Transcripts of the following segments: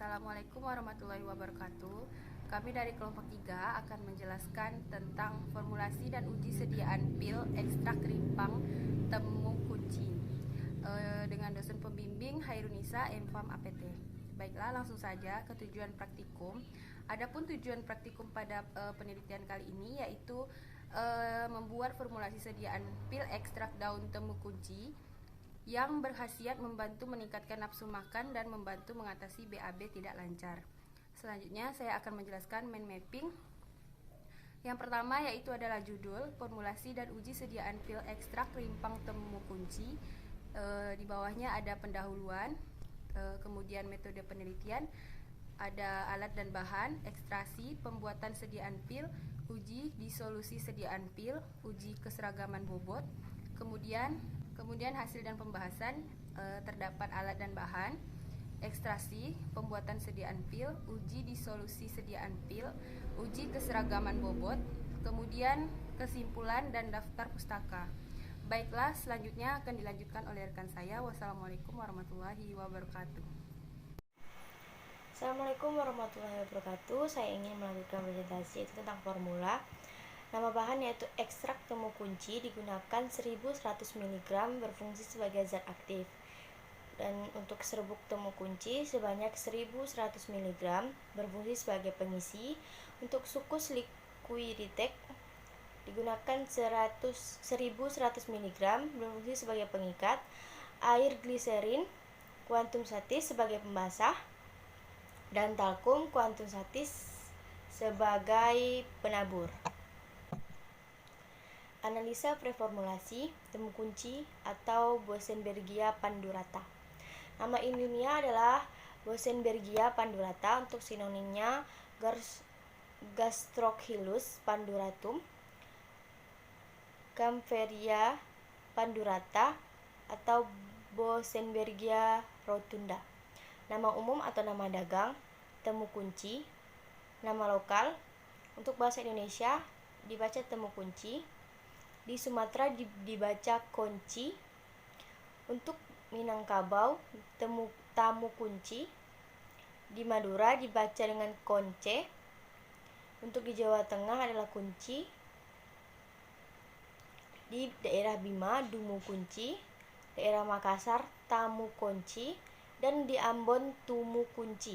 Assalamualaikum warahmatullahi wabarakatuh. Kami dari kelompok 3 akan menjelaskan tentang formulasi dan uji sediaan pil ekstrak rimpang temu kunci dengan dosen pembimbing Hairunisa MFAM APT. Baiklah, langsung saja ke tujuan praktikum. Adapun tujuan praktikum pada penelitian kali ini yaitu membuat formulasi sediaan pil ekstrak daun temu kunci yang berkhasiat membantu meningkatkan nafsu makan dan membantu mengatasi BAB tidak lancar. Selanjutnya saya akan menjelaskan mind mapping. Yang pertama yaitu adalah judul, formulasi dan uji sediaan pil ekstrak rimpang temu kunci. Di bawahnya ada pendahuluan, kemudian metode penelitian, ada alat dan bahan, ekstraksi, pembuatan sediaan pil, uji disolusi sediaan pil, uji keseragaman bobot, kemudian hasil dan pembahasan. Terdapat alat dan bahan, ekstraksi, pembuatan sediaan pil, uji disolusi sediaan pil, uji keseragaman bobot, kemudian kesimpulan dan daftar pustaka. Baiklah, selanjutnya akan dilanjutkan oleh rekan saya. Wassalamualaikum warahmatullahi wabarakatuh. Assalamualaikum warahmatullahi wabarakatuh. Saya ingin melanjutkan presentasi itu tentang formula. Nama bahan yaitu ekstrak temu kunci, digunakan 1100 mg berfungsi sebagai zat aktif. Dan untuk serbuk temu kunci sebanyak 1100 mg berfungsi sebagai pengisi. Untuk sukus liquiritek digunakan 1100 mg berfungsi sebagai pengikat. Air gliserin kuantum satis sebagai pembasah, dan talkum kuantum satis sebagai penabur. Analisa preformulasi temu kunci atau Bosenbergia pandurata. Nama ilmiahnya adalah Bosenbergia pandurata. Untuk sinonimnya Gastrochilus panduratum, Kaempferia pandurata, atau Bosenbergia rotunda. Nama umum atau nama dagang temu kunci. Nama lokal untuk bahasa Indonesia dibaca temu kunci, di Sumatera dibaca konci, untuk Minangkabau tamu kunci, di Madura dibaca dengan konce, untuk di Jawa Tengah adalah kunci, di daerah Bima dumu kunci, daerah Makassar tamu kunci, dan di Ambon tumu kunci.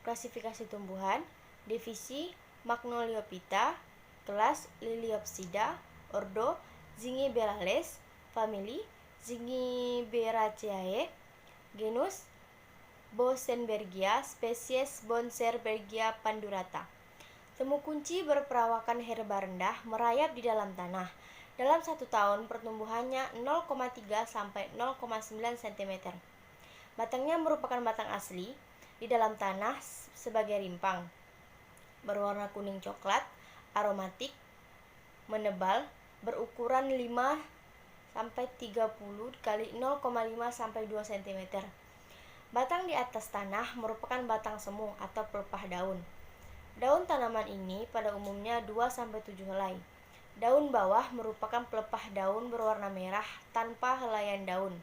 Klasifikasi tumbuhan, divisi Magnoliophyta, kelas Liliopsida, ordo Zingiberales, famili Zingiberaceae, genus Bosenbergia, spesies Bosenbergia pandurata. Temu kunci berperawakan herba rendah, merayap di dalam tanah. Dalam 1 tahun pertumbuhannya 0,3 sampai 0,9 cm. Batangnya merupakan batang asli di dalam tanah sebagai rimpang, berwarna kuning coklat, aromatik, menebal, berukuran 5 sampai 30 kali 0,5 sampai 2 cm. Batang di atas tanah merupakan batang semu atau pelepah daun. Daun tanaman ini pada umumnya 2 sampai 7 helai. Daun bawah merupakan pelepah daun berwarna merah tanpa helaian daun.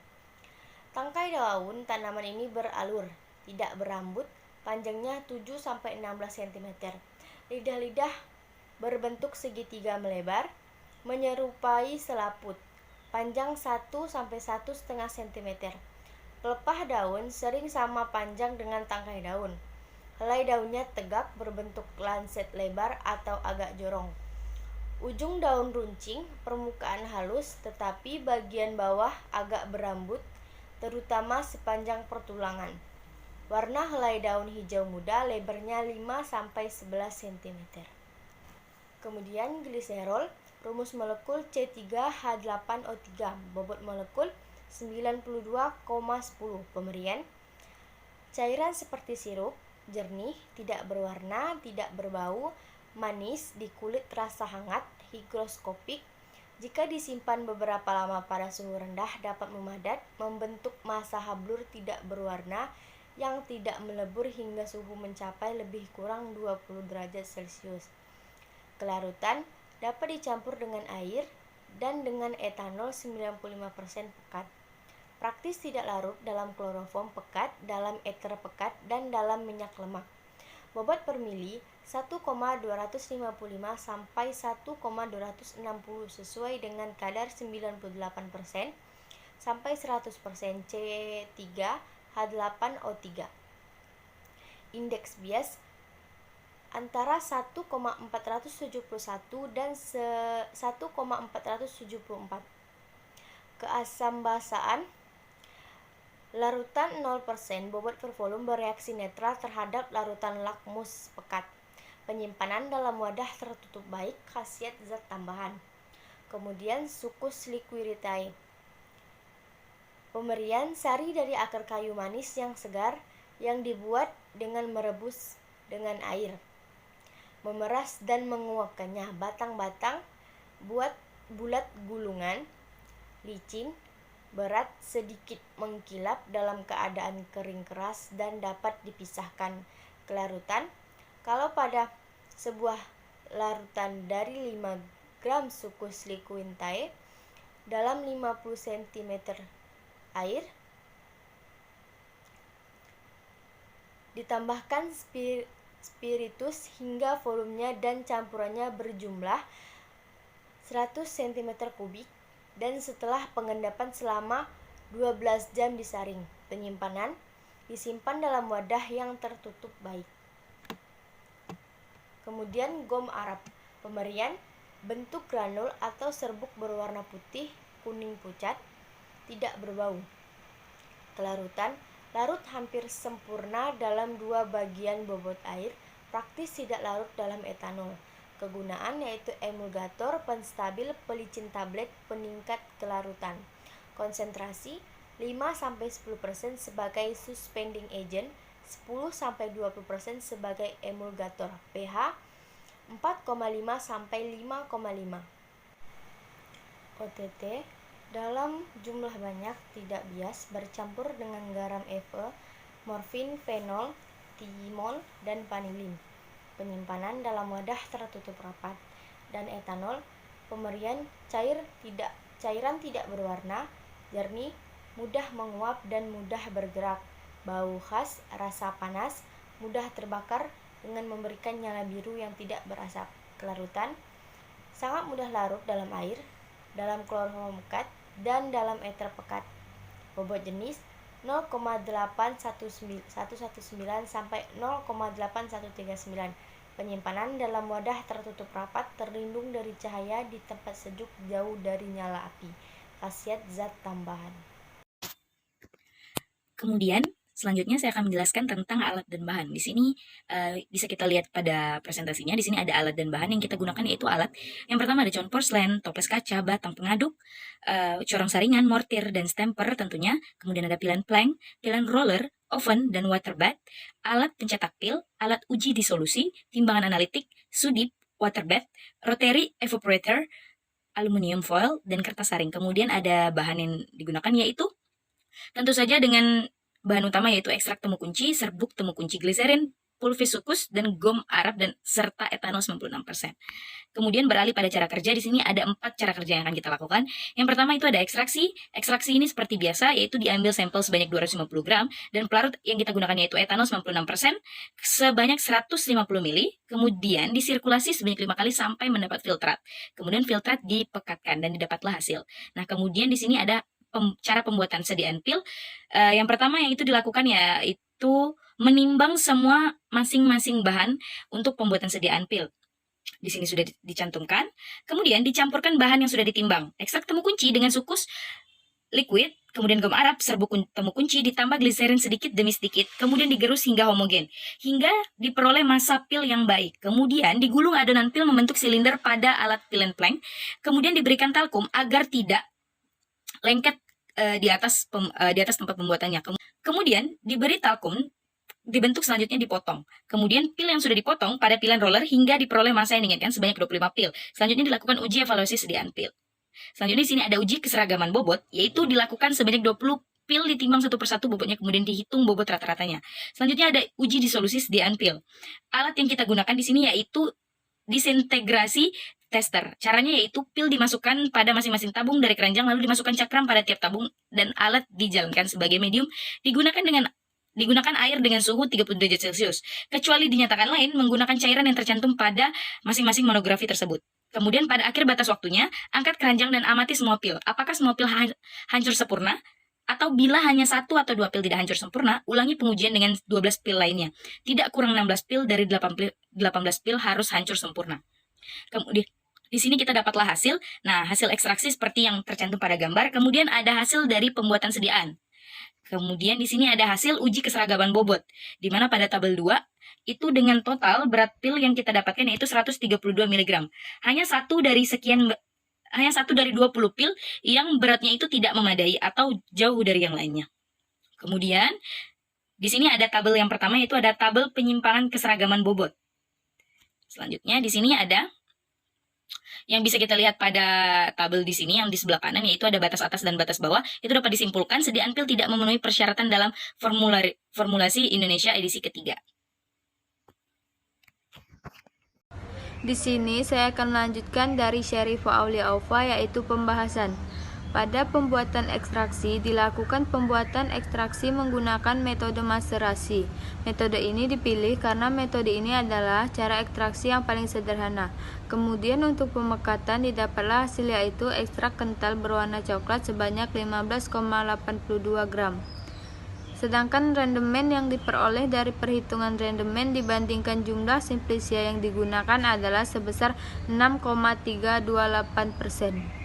Tangkai daun tanaman ini beralur, tidak berambut, panjangnya 7 sampai 16 cm. Lidah-lidah berbentuk segitiga melebar, menyerupai selaput, panjang 1 sampai 1,5 cm. Pelepah daun sering sama panjang dengan tangkai daun. Helai daunnya tegak, berbentuk lanset lebar atau agak jorong. Ujung daun runcing, permukaan halus, tetapi bagian bawah agak berambut, terutama sepanjang pertulangan. Warna helai daun hijau muda, lebarnya 5 sampai 11 cm. Kemudian gliserol, rumus molekul C3H8O3, bobot molekul 92,10. Pemberian: cairan seperti sirup, jernih, tidak berwarna, tidak berbau, manis, di kulit rasa hangat, higroskopik. Jika disimpan beberapa lama pada suhu rendah dapat memadat, membentuk massa hablur tidak berwarna yang tidak melebur hingga suhu mencapai lebih kurang 20 derajat Celcius. Kelarutan dapat dicampur dengan air dan dengan etanol 95% pekat. Praktis tidak larut dalam kloroform pekat, dalam eter pekat, dan dalam minyak lemak. Bobot per mili 1,255 sampai 1,260 sesuai dengan kadar 98% sampai 100% C3H8O3. Indeks bias antara 1,471 dan 1,474. Keasam-basaan larutan 0% bobot per volume bereaksi netral terhadap larutan lakmus pekat. Penyimpanan dalam wadah tertutup baik, khasiat zat tambahan. Kemudian sucus liquiritae. Pemberian sari dari akar kayu manis yang segar yang dibuat dengan merebus dengan air. Memeras dan menguapkannya. Batang-batang bulat gulungan, licin, berat, sedikit mengkilap dalam keadaan kering keras dan dapat dipisahkan kelarutan. Kalau pada sebuah larutan dari 5 gram sucus liquiritae dalam 50 cm air, ditambahkan spiritus hingga volumenya dan campurannya berjumlah 100 cm kubik dan setelah pengendapan selama 12 jam disaring. Penyimpanan disimpan dalam wadah yang tertutup baik. Kemudian gom Arab. Pemberian bentuk granul atau serbuk berwarna putih kuning pucat, tidak berbau. Kelarutan larut hampir sempurna dalam 2 bagian bobot air, praktis tidak larut dalam etanol. Kegunaan yaitu emulgator, penstabil, pelicin tablet, peningkat kelarutan. Konsentrasi 5-10% sebagai suspending agent, 10-20% sebagai emulgator. pH 4,5-5,5. OTT dalam jumlah banyak tidak bias bercampur dengan garam Fe, morfin, fenol, timol, dan vanilin. Penyimpanan dalam wadah tertutup rapat. Dan etanol, pemberian cairan tidak berwarna, jernih, mudah menguap dan mudah bergerak, bau khas, rasa panas, mudah terbakar dengan memberikan nyala biru yang tidak berasap. Kelarutan sangat mudah larut dalam air, dalam kloroform pekat, dan dalam eter pekat. Bobot jenis 0,8119 sampai 0,8139. Penyimpanan dalam wadah tertutup rapat, terlindung dari cahaya, di tempat sejuk, jauh dari nyala api. Khasiat zat tambahan. Kemudian selanjutnya saya akan menjelaskan tentang alat dan bahan. Di sini bisa kita lihat pada presentasinya. Di sini ada alat dan bahan yang kita gunakan, yaitu alat. Yang pertama ada cone porselen, toples kaca, batang pengaduk, corong saringan, mortir, dan stamper tentunya. Kemudian ada pilan plank, pilan roller, oven, dan water bath, alat pencetak pil, alat uji disolusi, timbangan analitik, sudip, water bath, rotary evaporator, aluminium foil, dan kertas saring. Kemudian ada bahan yang digunakan, yaitu tentu saja dengan bahan utama yaitu ekstrak temu kunci, serbuk temu kunci gliserin, pulvis sucus, dan gom Arab, dan serta etanol 96%. Kemudian beralih pada cara kerja, di sini ada 4 cara kerja yang akan kita lakukan. Yang pertama itu ada ekstraksi. Ekstraksi ini seperti biasa, yaitu diambil sampel sebanyak 250 gram, dan pelarut yang kita gunakan yaitu etanol 96% sebanyak 150 ml, kemudian disirkulasi sebanyak 5 kali sampai mendapat filtrat. Kemudian filtrat dipekatkan dan didapatlah hasil. Nah, kemudian di sini ada cara pembuatan sediaan pil. Yang pertama yang itu dilakukan yaitu menimbang semua masing-masing bahan untuk pembuatan sediaan pil. Di sini sudah dicantumkan. Kemudian dicampurkan bahan yang sudah ditimbang. Ekstrak temu kunci dengan sucus liquid, kemudian gom Arab, serbuk temu kunci, ditambah gliserin sedikit demi sedikit, kemudian digerus hingga homogen, hingga diperoleh massa pil yang baik. Kemudian digulung adonan pil membentuk silinder pada alat pilen plank, kemudian diberikan talkum agar tidak lengket di atas tempat pembuatannya. Kemudian diberi talkum, dibentuk selanjutnya dipotong. Kemudian pil yang sudah dipotong pada pilan roller hingga diperoleh massa yang diinginkan sebanyak 25 pil. Selanjutnya dilakukan uji evaluasi sediaan pil. Selanjutnya di sini ada uji keseragaman bobot, yaitu dilakukan sebanyak 20 pil ditimbang satu persatu bobotnya, kemudian dihitung bobot rata-ratanya. Selanjutnya ada uji disolusi sediaan pil. Alat yang kita gunakan di sini yaitu disintegrasi tester. Caranya yaitu pil dimasukkan pada masing-masing tabung dari keranjang lalu dimasukkan cakram pada tiap tabung dan alat dijalankan sebagai medium digunakan air dengan suhu 30 derajat Celcius. Kecuali dinyatakan lain menggunakan cairan yang tercantum pada masing-masing monografi tersebut. Kemudian pada akhir batas waktunya, angkat keranjang dan amati semua pil. Apakah semua pil hancur sempurna? Atau bila hanya 1 atau 2 pil tidak hancur sempurna, ulangi pengujian dengan 12 pil lainnya. Tidak kurang 16 pil dari 18 pil harus hancur sempurna. Kemudian di sini kita dapatlah hasil. Nah, hasil ekstraksi seperti yang tercantum pada gambar. Kemudian ada hasil dari pembuatan sediaan. Kemudian di sini ada hasil uji keseragaman bobot, di mana pada tabel 2 itu dengan total berat pil yang kita dapatkan yaitu 132 mg. Hanya satu dari 20 pil yang beratnya itu tidak memadai atau jauh dari yang lainnya. Kemudian di sini ada tabel yang pertama yaitu ada tabel penyimpangan keseragaman bobot. Selanjutnya di sini ada yang bisa kita lihat pada tabel di sini yang di sebelah kanan yaitu ada batas atas dan batas bawah. Itu dapat disimpulkan sediaan pil tidak memenuhi persyaratan dalam formulasi Indonesia edisi ketiga. Di sini saya akan melanjutkan dari Syarifah Aulia Aufa yaitu pembahasan. Pada pembuatan ekstraksi, dilakukan pembuatan ekstraksi menggunakan metode maserasi. Metode ini dipilih karena metode ini adalah cara ekstraksi yang paling sederhana. Kemudian untuk pemekatan didapatlah hasil yaitu ekstrak kental berwarna coklat sebanyak 15,82 gram. Sedangkan rendemen yang diperoleh dari perhitungan rendemen dibandingkan jumlah simplisia yang digunakan adalah sebesar 6,328%.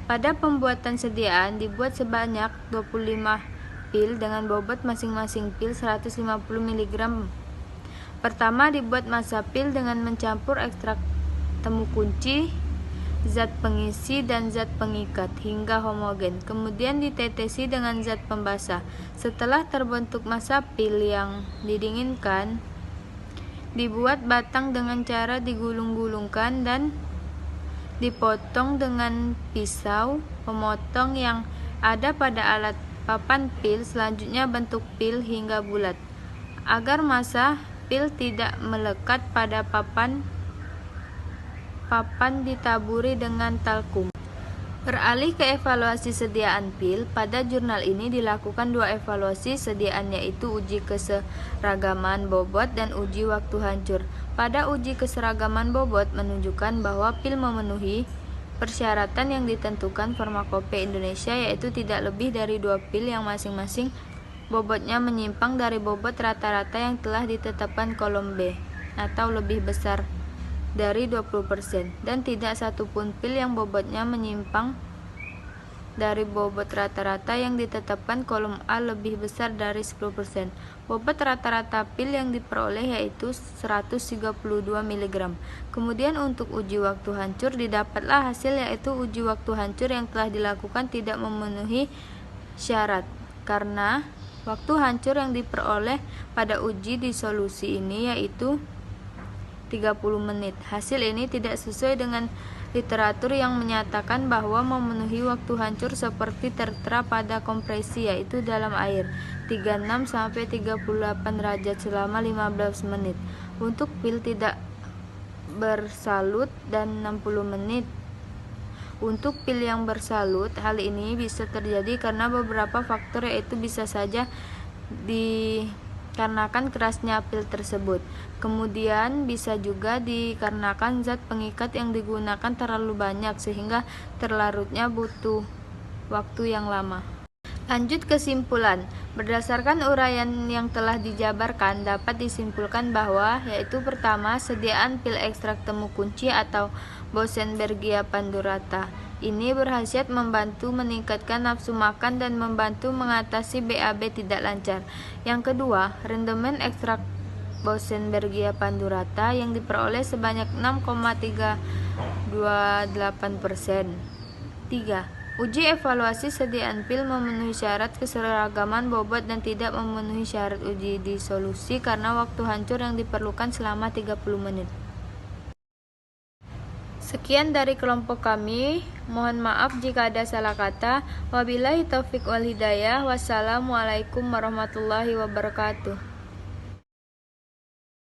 Pada pembuatan sediaan dibuat sebanyak 25 pil dengan bobot masing-masing pil 150 mg. Pertama dibuat massa pil dengan mencampur ekstrak temu kunci, zat pengisi dan zat pengikat hingga homogen. Kemudian ditetesi dengan zat pembasah. Setelah terbentuk massa pil yang didinginkan, dibuat batang dengan cara digulung-gulungkan dan dipotong dengan pisau pemotong yang ada pada alat papan pil. Selanjutnya bentuk pil hingga bulat agar massa pil tidak melekat pada papan ditaburi dengan talkum. Beralih ke evaluasi sediaan pil, pada jurnal ini dilakukan 2 evaluasi sediaan yaitu uji keseragaman bobot dan uji waktu hancur. Pada uji keseragaman bobot menunjukkan bahwa pil memenuhi persyaratan yang ditentukan Farmakope Indonesia yaitu tidak lebih dari 2 pil yang masing-masing bobotnya menyimpang dari bobot rata-rata yang telah ditetapkan kolom B atau lebih besar dari 20% dan tidak satupun pil yang bobotnya menyimpang dari bobot rata-rata yang ditetapkan kolom A lebih besar dari 10%. Bobot rata-rata pil yang diperoleh yaitu 132 mg. Kemudian untuk uji waktu hancur didapatlah hasil yaitu uji waktu hancur yang telah dilakukan tidak memenuhi syarat karena waktu hancur yang diperoleh pada uji disolusi ini yaitu 30 menit. Hasil ini tidak sesuai dengan literatur yang menyatakan bahwa memenuhi waktu hancur seperti tertera pada kompresi yaitu dalam air 36 sampai 38 derajat selama 15 menit. Untuk pil tidak bersalut dan 60 menit. Untuk pil yang bersalut, hal ini bisa terjadi karena beberapa faktor yaitu bisa saja dikarenakan kerasnya pil tersebut. Kemudian bisa juga dikarenakan zat pengikat yang digunakan terlalu banyak sehingga terlarutnya butuh waktu yang lama. Lanjut kesimpulan. Berdasarkan uraian yang telah dijabarkan dapat disimpulkan bahwa yaitu pertama, sediaan pil ekstrak temu kunci atau Bosenbergia pandurata ini berkhasiat membantu meningkatkan nafsu makan dan membantu mengatasi BAB tidak lancar. Yang kedua, rendemen ekstrak Bosenbergia pandurata yang diperoleh sebanyak 6,328%. 3. Uji evaluasi sediaan pil memenuhi syarat keseragaman bobot dan tidak memenuhi syarat uji disolusi karena waktu hancur yang diperlukan selama 30 menit. Sekian dari kelompok kami. Mohon maaf jika ada salah kata. Wabillahi taufik wal hidayah. Wassalamualaikum warahmatullahi wabarakatuh.